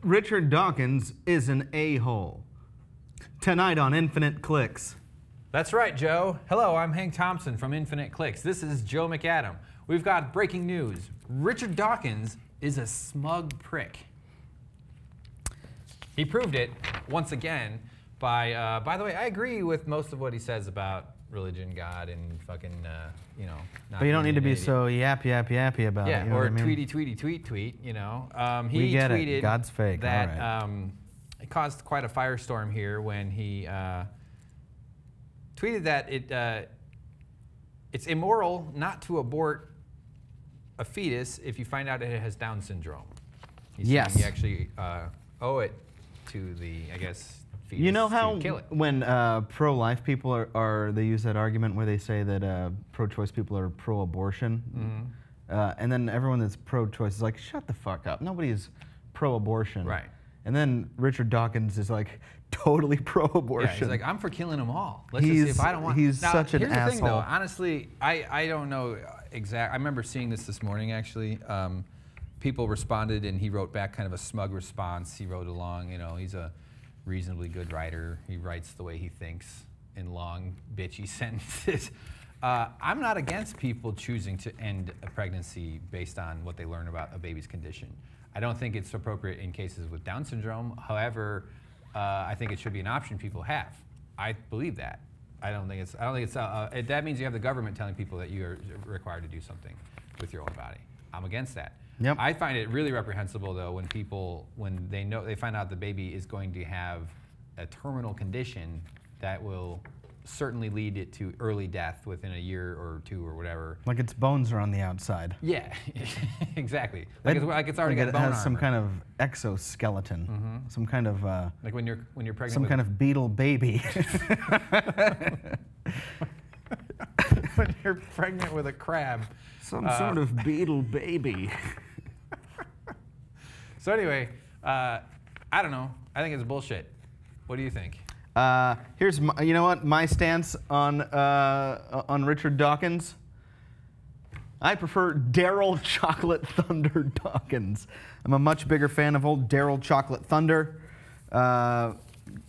Richard Dawkins is an a-hole. Tonight on Infinite Clicks. That's right, Joe. Hello, I'm Hank Thompson from Infinite Clicks. This is Joe McAdam. We've got breaking news. Richard Dawkins is a smug prick. He proved it once again by the way, I agree with most of what he says about religion, God, and fucking, you know. Not but you don't need to be idiot. so yappy about it. You know or what I mean? tweet, you know. We get tweeted it. God's fake. That All right. it caused quite a firestorm here when he tweeted that it's immoral not to abort a fetus if you find out it has Down syndrome. He's saying you actually owe it to the, I guess, fetus. You know how to kill it. when pro-life people they use that argument where they say that pro-choice people are pro-abortion, and then everyone that's pro-choice is like, shut the fuck up. Nobody is pro-abortion. Right. And then Richard Dawkins is like totally pro-abortion. Yeah, he's like, I'm for killing them all. Let's just see if I don't want. He's now, such an here's the asshole. thing, though. Honestly, I don't know exact. I remember seeing this morning actually. People responded, and he wrote back kind of a smug response. He wrote along, you know, he's a reasonably good writer. He writes the way he thinks in long, bitchy sentences. I'm not against people choosing to end a pregnancy based on what they learn about a baby's condition. I don't think it's appropriate in cases with Down syndrome. However, I think it should be an option people have. I believe that. I don't think it's. That means you have the government telling people that you are required to do something with your own body. I'm against that. Yep. I find it really reprehensible though when they find out the baby is going to have a terminal condition that will certainly lead it to early death within a year or two or whatever. Like its bones are on the outside. Yeah, exactly. Like it's already got it bone has some armor. kind of exoskeleton, some kind of Like when you're pregnant. some with kind of beetle baby. when you're pregnant with a crab. Some sort of beetle baby. So anyway, I don't know. I think it's bullshit. What do you think? Here's you know what my stance on Richard Dawkins. I prefer Daryl Chocolate Thunder Dawkins. I'm a much bigger fan of old Daryl Chocolate Thunder,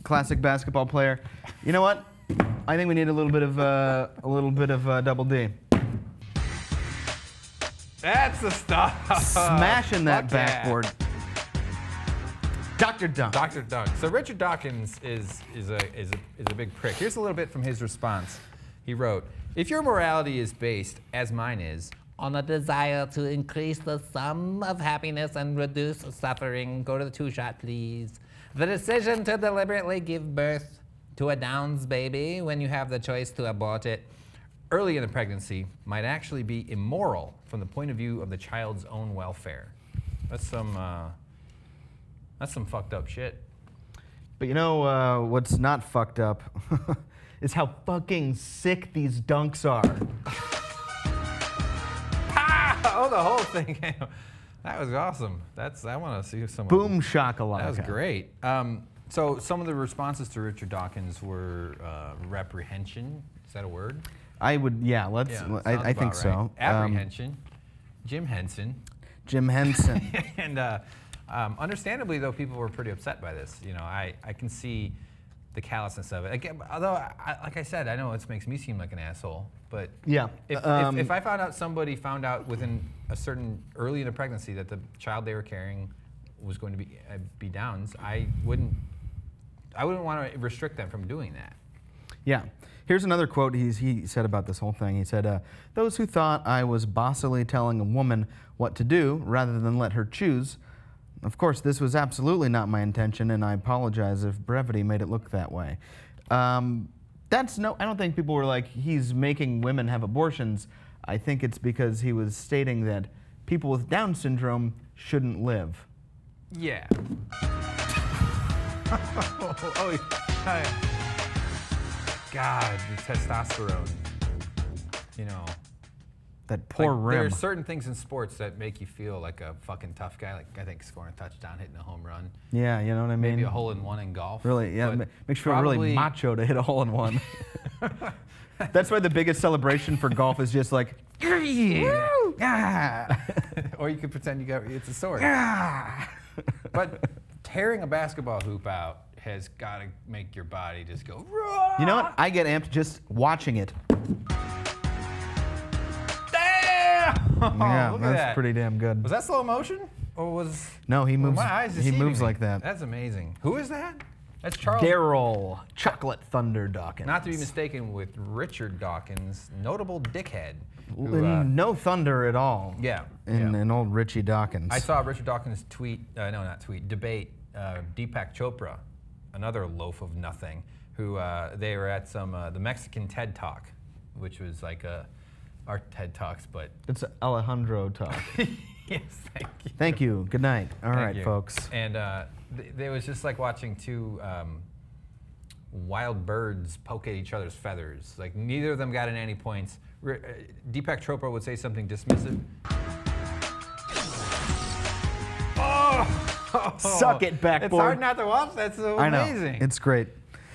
classic basketball player. You know what? I think we need a little bit of double D. That's the stuff. Smashing that Fuck yeah. backboard. Dr. Dunk. Dr. Dunk. So Richard Dawkins is a big prick. Here's a little bit from his response. He wrote, "If your morality is based, as mine is, on a desire to increase the sum of happiness and reduce suffering, go to the 2-shot, please. The decision to deliberately give birth to a Downs baby when you have the choice to abort it early in the pregnancy might actually be immoral from the point of view of the child's own welfare." That's some fucked up shit. But you know what's not fucked up is how fucking sick these dunks are. Oh, the whole thing. That was awesome. I want to see some. Boom shakalaka. That was great. So some of the responses to Richard Dawkins were reprehension. Is that a word? I would, yeah. Let's. Yeah, I think sounds so. about right. Apprehension. Jim Henson. Jim Henson. And understandably, though, people were pretty upset by this. You know, I can see the callousness of it. Again, although, like I said, I know it makes me seem like an asshole. But yeah. if I found out somebody found out within a certain early in the pregnancy that the child they were carrying was going to be Downs, I wouldn't want to restrict them from doing that. Yeah. Here's another quote he said about this whole thing. He said, "Those who thought I was bossily telling a woman what to do rather than let her choose. Of course, this was absolutely not my intention, and I apologize if brevity made it look that way." I don't think people were like, he's making women have abortions. I think it's because he was stating that people with Down syndrome shouldn't live. Yeah. God, the testosterone. You know. That poor rim. There are certain things in sports that make you feel like a fucking tough guy. Like, I think scoring a touchdown, hitting a home run. Yeah, you know what I mean? Maybe a hole-in-one in golf. Really, yeah. But Makes you feel really macho to hit a hole-in-one. That's why the biggest celebration for golf is just like, yeah. Or you could pretend it's a sword. Yeah. But tearing a basketball hoop out has got to make your body just go. You know what? I get amped just watching it. Damn! Yeah, Look at that's that. pretty damn good. Was that slow motion? Or was No, he moves. my eyes He deceiving moves me? like that. That's amazing. Who is that? That's Charles. Daryl Chocolate Thunder Dawkins. Not to be mistaken with Richard Dawkins, notable dickhead. Who, No thunder at all. yeah. In old Richie Dawkins. I saw Richard Dawkins tweet, debate Deepak Chopra, another loaf of nothing, who they were at the Mexican TED Talk, which was like our TED Talks, but. It's Alejandro talk. Yes, thank you. Thank you. Good night. All Thank right, you. folks. And it was just like watching two wild birds poke at each other's feathers. Like neither of them got in any points. Deepak Chopra would say something dismissive. Oh! Suck it, backboard. It's hard not to watch. That's so I know. amazing. It's great.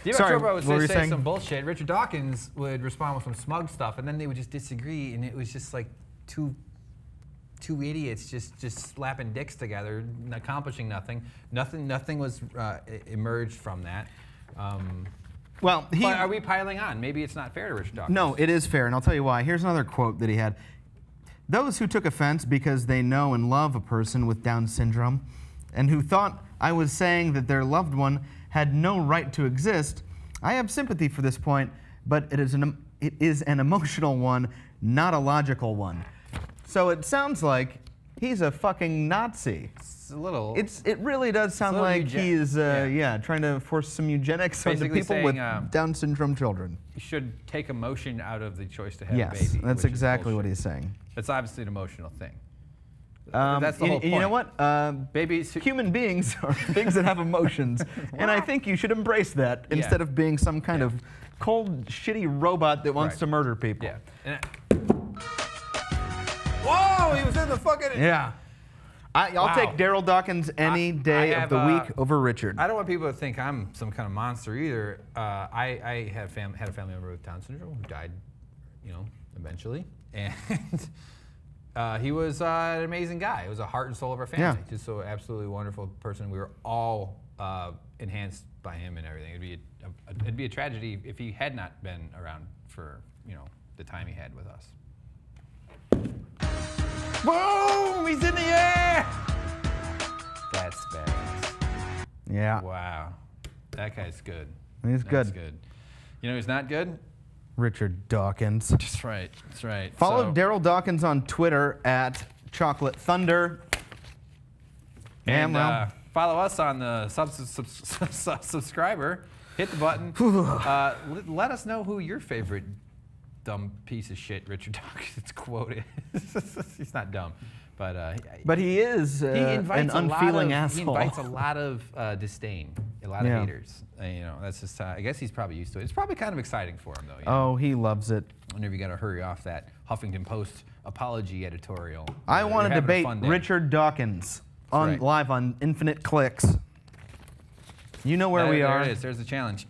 Deepak Sorry, Chopra would what were you say saying? some bullshit. Richard Dawkins would respond with some smug stuff, and then they would just disagree, and it was just like two idiots just slapping dicks together, accomplishing nothing. Nothing was emerged from that. Well, But are we piling on? Maybe it's not fair to Richard Dawkins. No, it is fair, and I'll tell you why. Here's another quote that he had. Those who took offense because they know and love a person with Down syndrome, and who thought I was saying that their loved one had no right to exist, I have sympathy for this point, but it is an emotional one, not a logical one. So it sounds like he's a fucking Nazi. It's a little. It really does sound little like he is trying to force some eugenics onto Basically people with saying, Down syndrome children. You should take emotion out of the choice to have a Yes, baby. that's which is exactly what bullshit. he's saying. It's obviously an emotional thing. That's the whole point. You know what? Babies. Human beings are things that have emotions, and I think you should embrace that Yeah. instead of being some kind of cold, shitty robot that wants Right. to murder people. Yeah. Whoa! He was in the fucking. Yeah. I'll Wow. take Daryl Dawkins any day I of the have, week over Richard. I don't want people to think I'm some kind of monster either. I had a family member with Down syndrome who died, eventually, and he was an amazing guy. It was a heart and soul of our family. Yeah. Just so absolutely wonderful person. We were all enhanced by him and everything. It'd be a tragedy if he had not been around for the time he had with us. Boom! He's in the air! That's badass. Yeah. Wow. That guy's good. He's That's good. good. You know who's not good? Richard Dawkins. That's right. That's right. Follow So- Daryl Dawkins on Twitter at Chocolate Thunder. And well. follow us on the subscriber. Hit the button. Let us know who your favorite dumb piece of shit Richard Dawkins quote is. He's not dumb, But he is he an invites unfeeling He asshole. invites a lot of disdain, a lot of Yeah. haters. That's just. I guess he's probably used to it. It's probably kind of exciting for him, though. Oh, he loves it. Whenever you got to hurry off that Huffington Post apology editorial. I You're want to having a debate fun day. Richard Dawkins right. live on Infinite Clicks. You know where we There are. it is. There's the challenge.